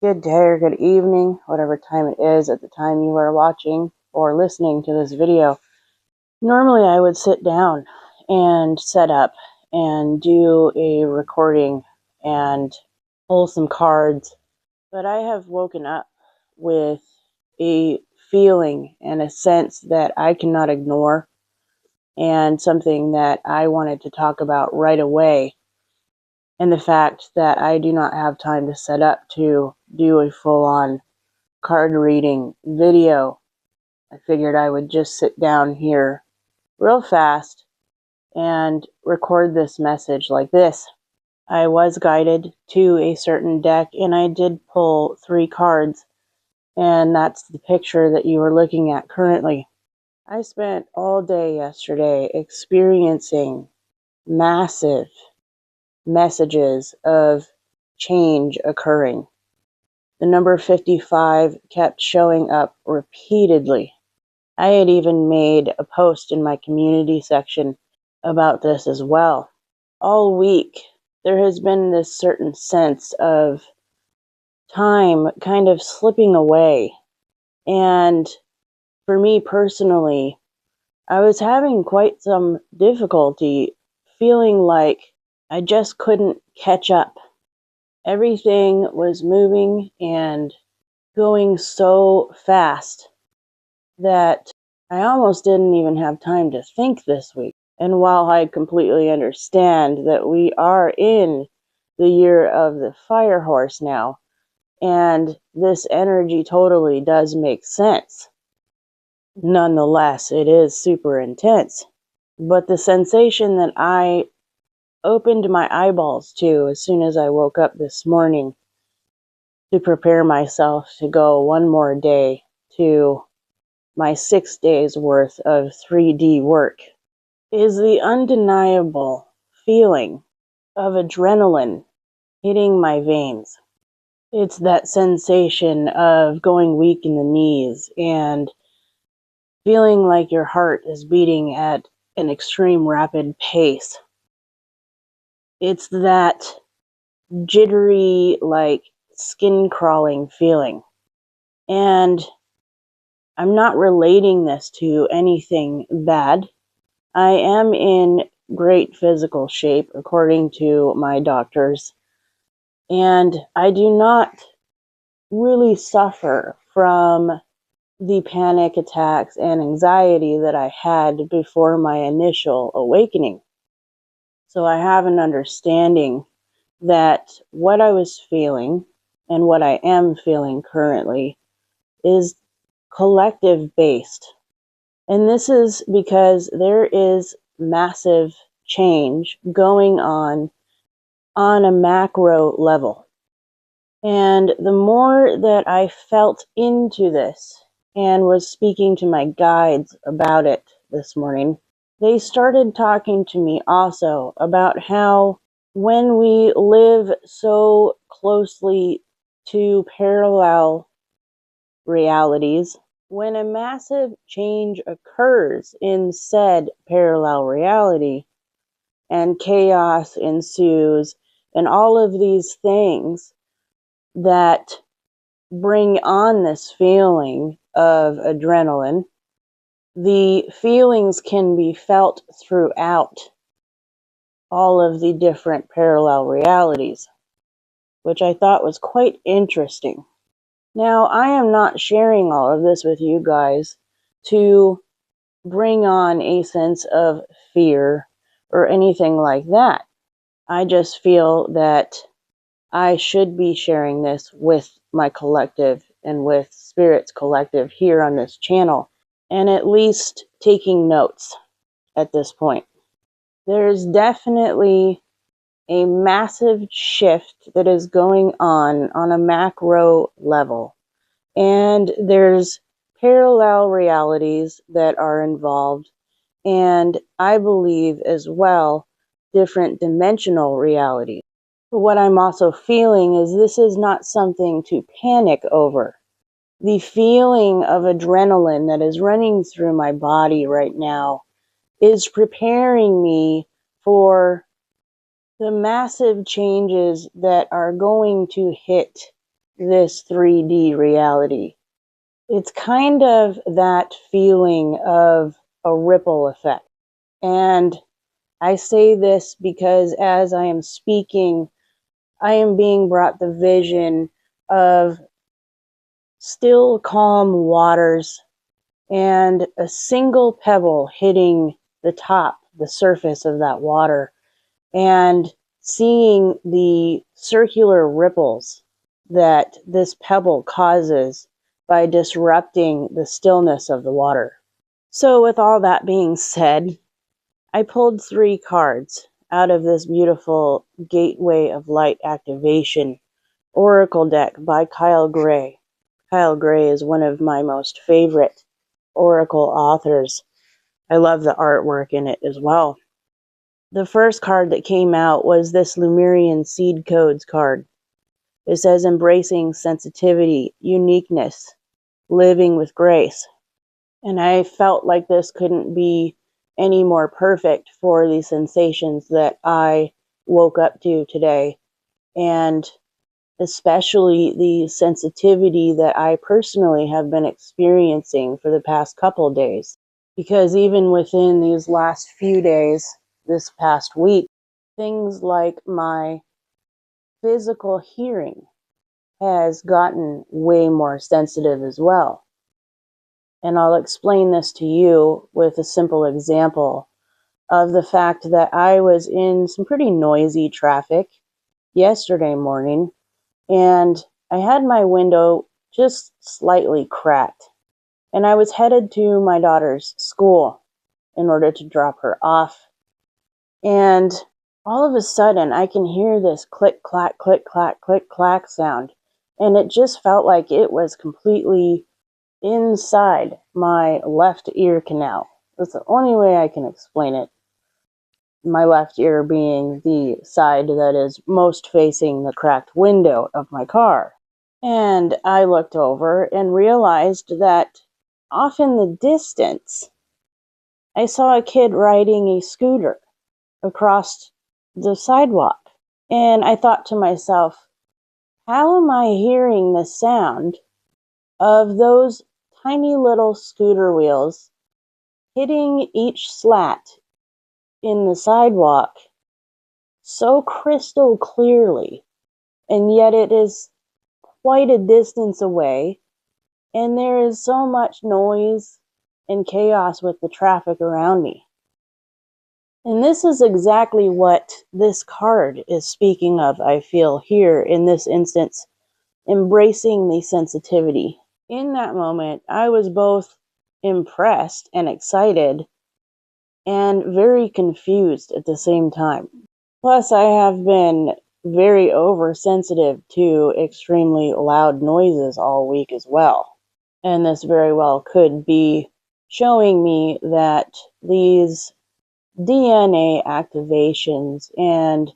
good day or good evening, whatever time it is at the time you are watching or listening to this video. Normally I would sit down and set up and do a recording and pull some cards, but I have woken up with a feeling and a sense that I cannot ignore, and something that I wanted to talk about right away. And the fact that I do not have time to set up to do a full-on card reading video, I figured I would just sit down here real fast and record this message like this. I was guided to a certain deck, and I did pull 3 cards, and that's the picture that you are looking at currently. I spent all day yesterday experiencing massive messages of change occurring. The number 55 kept showing up repeatedly. I had even made a post in my community section about this as well. All week, there has been this certain sense of time kind of slipping away. And for me personally, I was having quite some difficulty feeling like I just couldn't catch up. Everything was moving and going so fast that I almost didn't even have time to think this week. And while I completely understand that we are in the year of the fire horse now, and this energy totally does make sense, nonetheless, it is super intense. But the sensation that I opened my eyeballs to as soon as I woke up this morning to prepare myself to go one more day to my 6 days worth of 3D work is the undeniable feeling of adrenaline hitting my veins. It's that sensation of going weak in the knees and feeling like your heart is beating at an extreme rapid pace. It's that jittery, like skin crawling feeling. And I'm not relating this to anything bad. I am in great physical shape, according to my doctors, and I do not really suffer from the panic attacks and anxiety that I had before my initial awakening. So I have an understanding that what I was feeling and what I am feeling currently is collective based. And this is because there is massive change going on a macro level. And the more that I felt into this and was speaking to my guides about it this morning, they started talking to me also about how when we live so closely to parallel realities, when a massive change occurs in said parallel reality and chaos ensues and all of these things that bring on this feeling of adrenaline, the feelings can be felt throughout all of the different parallel realities, which I thought was quite interesting. Now, I am not sharing all of this with you guys to bring on a sense of fear or anything like that. I just feel that I should be sharing this with my collective and with Spirit's collective here on this channel, and at least taking notes at this point. There's definitely a massive shift that is going on a macro level. And there's parallel realities that are involved, and I believe as well, different dimensional realities. But what I'm also feeling is this is not something to panic over. The feeling of adrenaline that is running through my body right now is preparing me for the massive changes that are going to hit this 3D reality. It's kind of that feeling of a ripple effect. And I say this because as I am speaking, I am being brought the vision of still calm waters and a single pebble hitting the surface of that water, and seeing the circular ripples that this pebble causes by disrupting the stillness of the water. So, with all that being said, I pulled 3 cards out of this beautiful Gateway of Light activation Oracle deck by Kyle Gray. Kyle Gray is one of my most favorite Oracle authors. I love the artwork in it as well. The first card that came out was this Lemurian Seed Codes card. It says embracing sensitivity, uniqueness, living with grace. And I felt like this couldn't be any more perfect for the sensations that I woke up to today, and especially the sensitivity that I personally have been experiencing for the past couple days. Because even within these last few days, this past week, things like my physical hearing has gotten way more sensitive as well. And I'll explain this to you with a simple example of the fact that I was in some pretty noisy traffic yesterday morning, and I had my window just slightly cracked. And I was headed to my daughter's school in order to drop her off. And all of a sudden, I can hear this click, clack, click, clack, click, clack sound. And it just felt like it was completely inside my left ear canal. That's the only way I can explain it. My left ear being the side that is most facing the cracked window of my car. And I looked over and realized that off in the distance, I saw a kid riding a scooter across the sidewalk. And I thought to myself, how am I hearing the sound of those tiny little scooter wheels hitting each slat in the sidewalk so crystal clearly, and yet it is quite a distance away, and there is so much noise and chaos with the traffic around me. And this is exactly what this card is speaking of, I feel, here in this instance, embracing the sensitivity. In that moment, I was both impressed and excited and very confused at the same time. Plus, I have been very oversensitive to extremely loud noises all week as well. And this very well could be showing me that these DNA activations and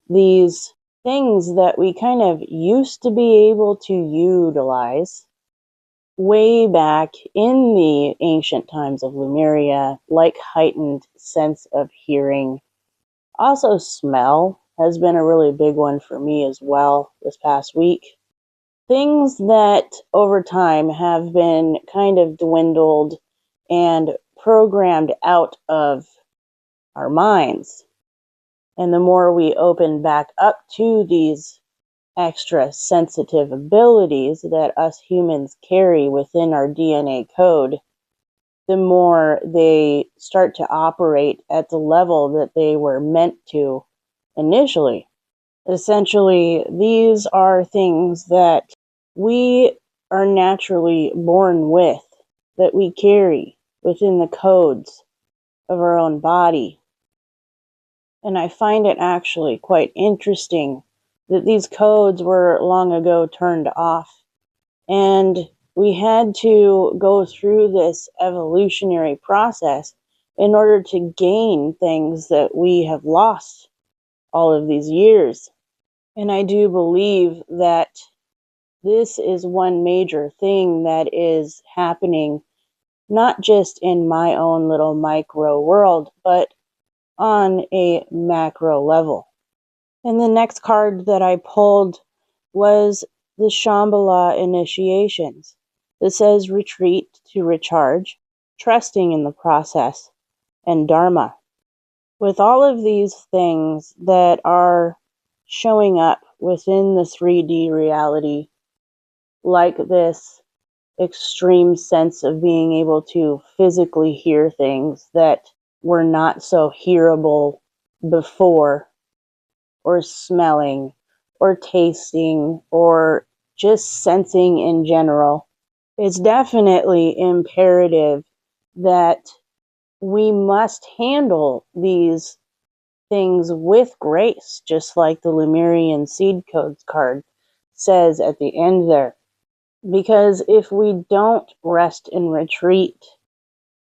these things that we kind of used to be able to utilize way back in the ancient times of Lemuria, like heightened sense of hearing. Also, smell has been a really big one for me as well this past week. Things that over time have been kind of dwindled and programmed out of our minds. And the more we open back up to these extra sensitive abilities that us humans carry within our DNA code, the more they start to operate at the level that they were meant to initially. Essentially, these are things that we are naturally born with, that we carry within the codes of our own body. And I find it actually quite interesting that these codes were long ago turned off. And we had to go through this evolutionary process in order to gain things that we have lost all of these years. And I do believe that this is one major thing that is happening, not just in my own little micro world, but on a macro level. And the next card that I pulled was the Shambhala initiations that says retreat to recharge, trusting in the process, and Dharma. With all of these things that are showing up within the 3D reality, like this extreme sense of being able to physically hear things that were not so hearable before, or smelling, or tasting, or just sensing in general, it's definitely imperative that we must handle these things with grace, just like the Lemurian seed codes card says at the end there. Because if we don't rest and retreat,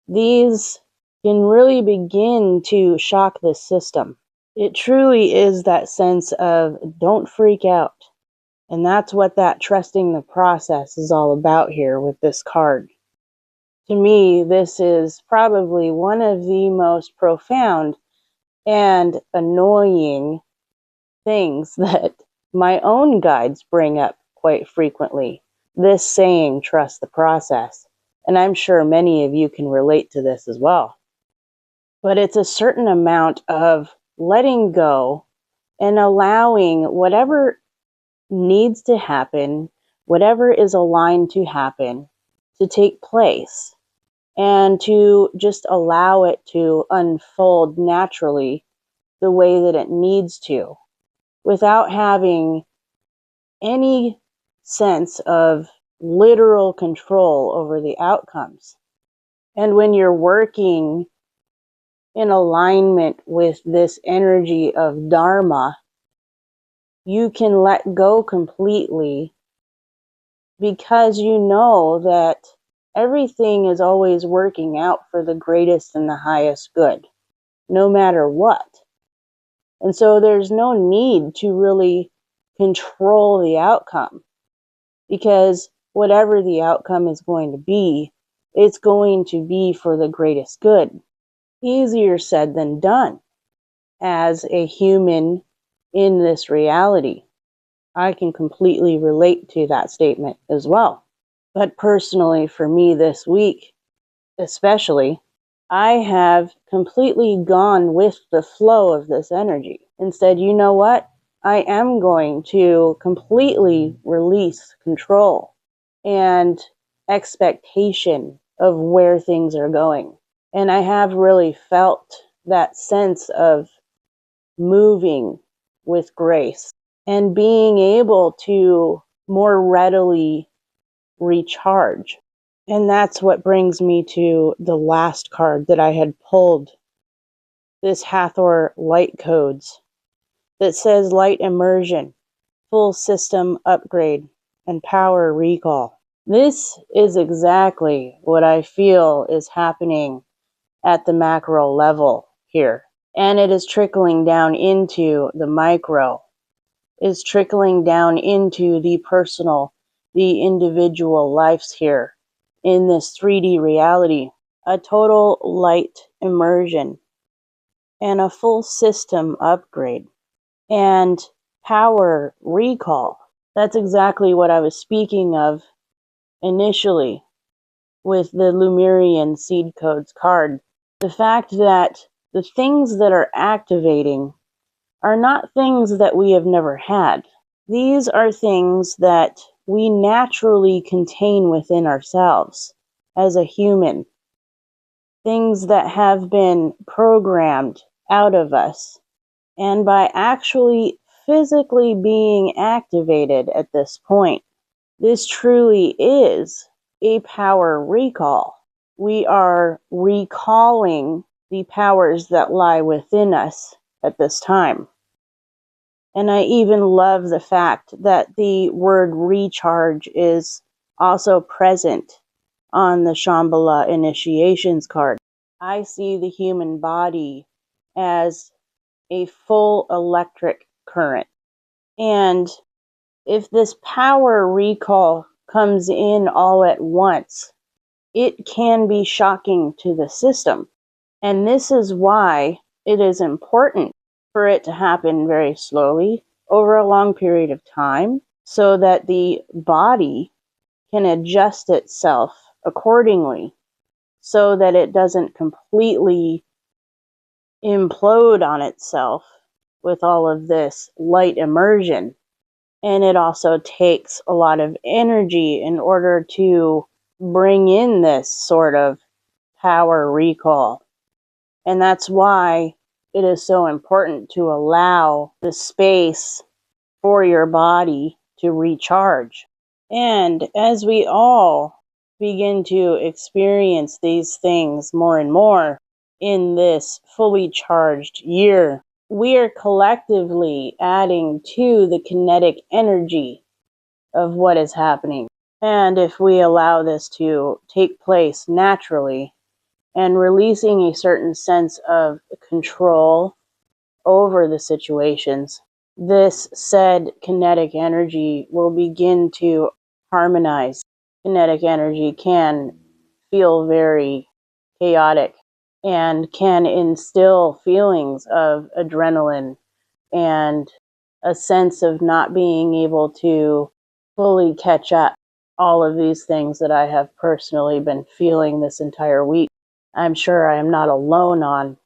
these can really begin to shock the system. It truly is that sense of don't freak out. And that's what that trusting the process is all about here with this card. To me, this is probably one of the most profound and annoying things that my own guides bring up quite frequently. This saying, trust the process. And I'm sure many of you can relate to this as well. But it's a certain amount of letting go and allowing whatever needs to happen, whatever is aligned to happen, to take place, and to just allow it to unfold naturally the way that it needs to, without having any sense of literal control over the outcomes. And when you're working in alignment with this energy of Dharma, you can let go completely, because you know that everything is always working out for the greatest and the highest good, no matter what. And so there's no need to really control the outcome, because whatever the outcome is going to be, it's going to be for the greatest good. Easier said than done as a human in this reality. I can completely relate to that statement as well. But personally, for me this week, especially, I have completely gone with the flow of this energy and said, you know what? I am going to completely release control and expectation of where things are going. And I have really felt that sense of moving with grace and being able to more readily recharge. And that's what brings me to the last card that I had pulled, this Hathor Light Codes, that says light immersion, full system upgrade, and power recall. This is exactly what I feel is happening at the macro level here. And it is trickling down into the micro, is trickling down into the personal, the individual lives here in this 3D reality. A total light immersion and a full system upgrade and power recall. That's exactly what I was speaking of initially with the Lemurian Seed Codes card. The fact that the things that are activating are not things that we have never had. These are things that we naturally contain within ourselves as a human. Things that have been programmed out of us. And by actually physically being activated at this point, this truly is a power recall. We are recalling the powers that lie within us at this time. And I even love the fact that the word recharge is also present on the Shambhala initiations card. I see the human body as a full electric current. And if this power recall comes in all at once, it can be shocking to the system. And this is why it is important for it to happen very slowly over a long period of time, so that the body can adjust itself accordingly, so that it doesn't completely implode on itself with all of this light immersion. And it also takes a lot of energy in order to bring in this sort of power recall. And that's why it is so important to allow the space for your body to recharge. And as we all begin to experience these things more and more in this fully charged year, we are collectively adding to the kinetic energy of what is happening. And if we allow this to take place naturally and releasing a certain sense of control over the situations, this said kinetic energy will begin to harmonize. Kinetic energy can feel very chaotic and can instill feelings of adrenaline and a sense of not being able to fully catch up. All of these things that I have personally been feeling this entire week, I'm sure I am not alone on.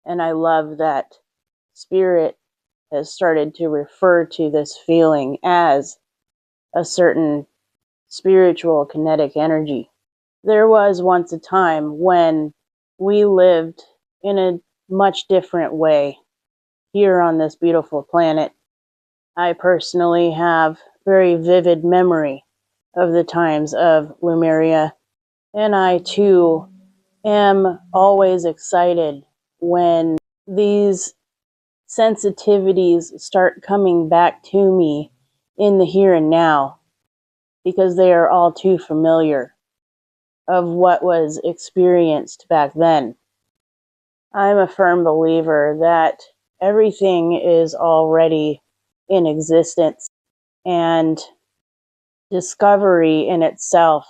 And I love that Spirit has started to refer to this feeling as a certain spiritual kinetic energy. There was once a time when we lived in a much different way here on this beautiful planet. I personally have very vivid memory of the times of Lemuria, and I too am always excited when these sensitivities start coming back to me in the here and now, because they are all too familiar of what was experienced back then. I'm a firm believer that everything is already in existence, and discovery in itself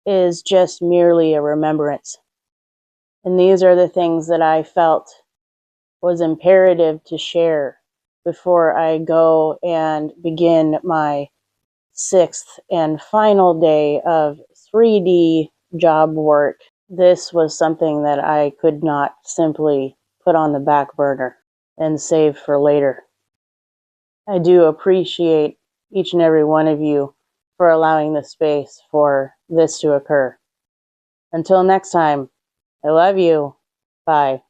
is just merely a remembrance. And these are the things that I felt was imperative to share before I go and begin my 6th and final day of 3D job work. This was something that I could not simply put on the back burner and save for later. I do appreciate each and every one of you for allowing the space for this to occur. Until next time, I love you. Bye.